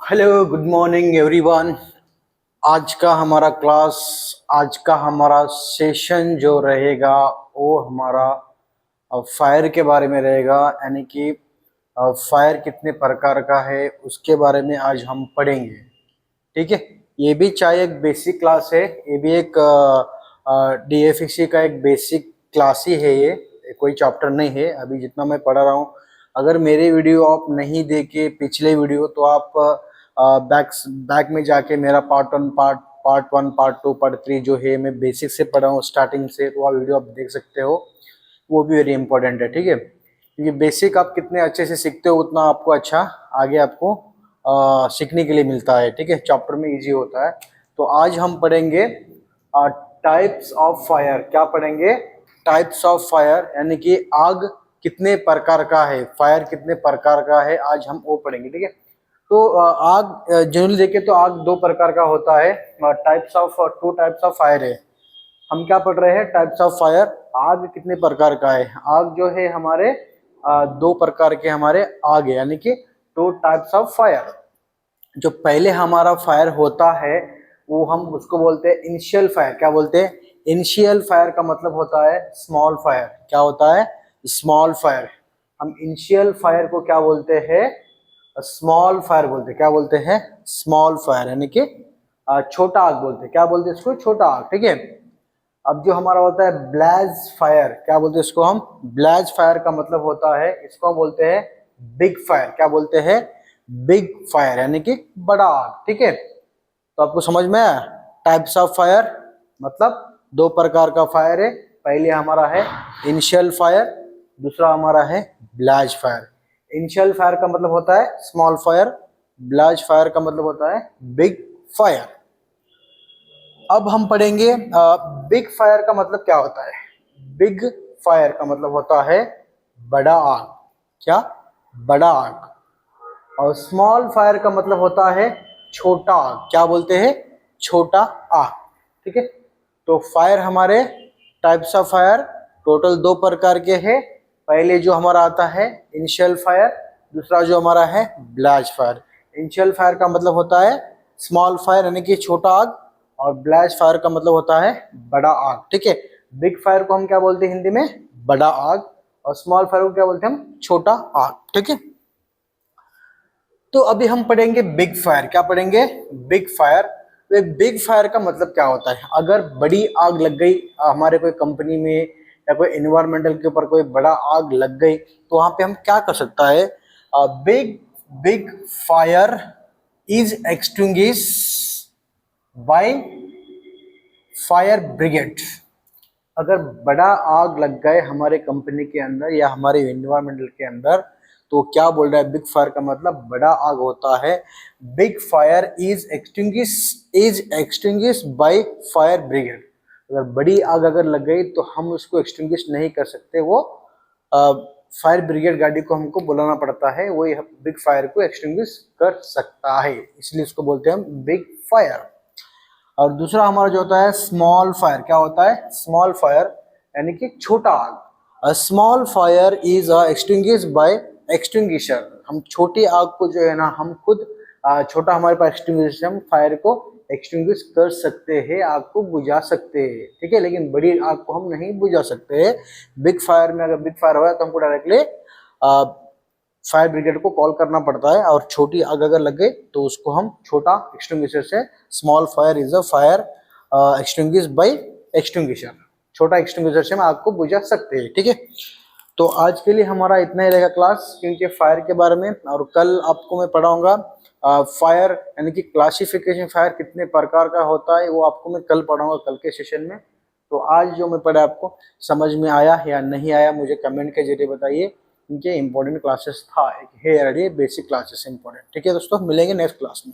Hello, good morning everyone. आज का हमारा सेशन जो रहेगा वो हमारा फायर के बारे में रहेगा। यानी कि फायर कितने प्रकार का है उसके बारे में आज हम पढ़ेंगे। ठीक है, ये भी चाहे एक बेसिक क्लास है, ये भी एक डीएफसी का एक बेसिक क्लास ही है। ये कोई चैप्टर नहीं है अभी जितना मैं पढ़ा रहा हूँ। अगर मेरे वीडियो आप नहीं देखे पिछले वीडियो तो आप बैक में जाके मेरा पार्ट 1 पार्ट 2 पार्ट 3 जो है मैं बेसिक से पढ़ा हूँ स्टार्टिंग से, तो वह वीडियो आप देख सकते हो। वो भी वेरी इंपॉर्टेंट है। ठीक है, क्योंकि बेसिक आप कितने अच्छे से सीखते हो उतना आपको अच्छा आगे आपको सीखने के लिए मिलता है। ठीक है, चैप्टर में इजी होता है। तो आज हम पढ़ेंगे टाइप्स ऑफ फायर। क्या पढ़ेंगे? टाइप्स ऑफ फायर, यानी कि आग कितने प्रकार का है, फायर कितने प्रकार का है, आज हम वो पढ़ेंगे। ठीक है, तो आग जनरली देखें तो आग दो प्रकार का होता है। टू टाइप्स ऑफ फायर है। हम क्या पढ़ रहे हैं? Types of fire. आग कितने प्रकार का है? आग जो है हमारे दो प्रकार के हमारे आग है, यानी कि टू टाइप्स ऑफ फायर। जो पहले हमारा फायर होता है वो हम उसको बोलते हैं इनिशियल फायर। क्या बोलते हैं? इनिशियल फायर का मतलब होता है स्मॉल फायर। क्या होता है? Small fire. हम इनिशियल फायर को क्या बोलते हैं? स्मॉल फायर बोलते हैं। क्या बोलते हैं? स्मॉल फायर, यानी कि छोटा आग बोलते हैं। क्या बोलते हैं इसको? छोटा आग। ठीक है, अब जो हमारा होता है ब्लेज फायर, क्या बोलते हैं इसको हम? ब्लेज फायर का मतलब होता है, इसको हम बोलते हैं बिग फायर। क्या बोलते हैं? बिग फायर, यानी कि बड़ा आग। ठीक है, तो आपको समझ में आया? टाइप्स ऑफ फायर मतलब दो प्रकार का फायर है। पहले हमारा है इनिशियल फायर, दूसरा हमारा है ब्लेज फायर। इनिशियल फायर का मतलब होता है स्मॉल फायर, ब्लेज फायर का मतलब होता है बिग फायर। अब हम पढ़ेंगे बिग फायर का मतलब क्या होता है। बिग फायर का मतलब होता है बड़ा आग। क्या? बड़ा आग। और स्मॉल फायर का मतलब होता है छोटा आग। क्या बोलते हैं? छोटा आग। ठीक है, तो फायर हमारे टाइप्स ऑफ फायर टोटल दो प्रकार के हैं। पहले जो हमारा आता है इनिशियल फायर, दूसरा जो हमारा है ब्लेज फायर। इनिशियल फायर का मतलब होता है स्मॉल फायर, यानी कि छोटा आग, और ब्लेज फायर का मतलब होता है बड़ा आग। ठीक है, बिग फायर को हम क्या बोलते हैं हिंदी में? बड़ा आग। और स्मॉल फायर को क्या बोलते हैं हम? छोटा आग। ठीक है, तो अभी हम पढ़ेंगे बिग फायर। क्या पढ़ेंगे? Big fire. तो बिग फायर का मतलब क्या होता है? अगर बड़ी आग लग गई हमारे कोई कंपनी में या कोई एनवायरमेंटल के ऊपर कोई बड़ा आग लग गई तो वहां पे हम क्या कर सकता है? Big big fire is extinguish by fire brigade. अगर बड़ा आग लग गए हमारे कंपनी के अंदर या हमारे एनवायरमेंटल के अंदर तो क्या बोल रहा है? बिग फायर का मतलब बड़ा आग होता है। Big fire is extinguish by fire brigade. अगर बड़ी आग अगर लग गई तो हम उसको एक्सटिंग्विश नहीं कर सकते, वो फायर ब्रिगेड गाड़ी को हमको बुलाना पड़ता है, वो बिग फायर को एक्सटिंग्विश कर सकता है, इसलिए उसको बोलते हैं हम बिग फायर। और दूसरा हमारा जो होता है स्मॉल फायर। क्या होता है? स्मॉल फायर यानी कि छोटा आग। Small fire is extinguish by extinguisher. हम छोटी आग को जो है ना हम खुद छोटा हमारे पास एक्सटिंग्विशर, हम फायर को एक्सटिंग्विश कर सकते हैं, आग को बुझा सकते हैं। ठीक है, लेकिन बड़ी आग को हम नहीं बुझा सकते। बिग फायर में अगर बिग फायर हुआ तो हमको डायरेक्टली फायर ब्रिगेड को कॉल करना पड़ता है, और छोटी आग अगर लग गई तो उसको हम छोटा एक्सटिंग्विशर से, small fire is a fire extinguish by extinguisher, छोटा एक्सटिंग्विशर से हम आग को बुझा सकते हैं। ठीक है, तो आज के लिए हमारा इतना ही रहेगा क्लास, क्योंकि फायर के बारे में। और कल आपको मैं पढ़ाऊंगा फायर यानी कि क्लासिफिकेशन, फायर कितने प्रकार का होता है वो आपको मैं कल पढ़ाऊंगा कल के सेशन में। तो आज जो मैं पढ़ा आपको समझ में आया या नहीं आया मुझे कमेंट के जरिए बताइए, क्योंकि इंपॉर्टेंट क्लासेस था, एक है बेसिक क्लासेस इंपॉर्टेंट। ठीक है दोस्तों, मिलेंगे नेक्स्ट क्लास में।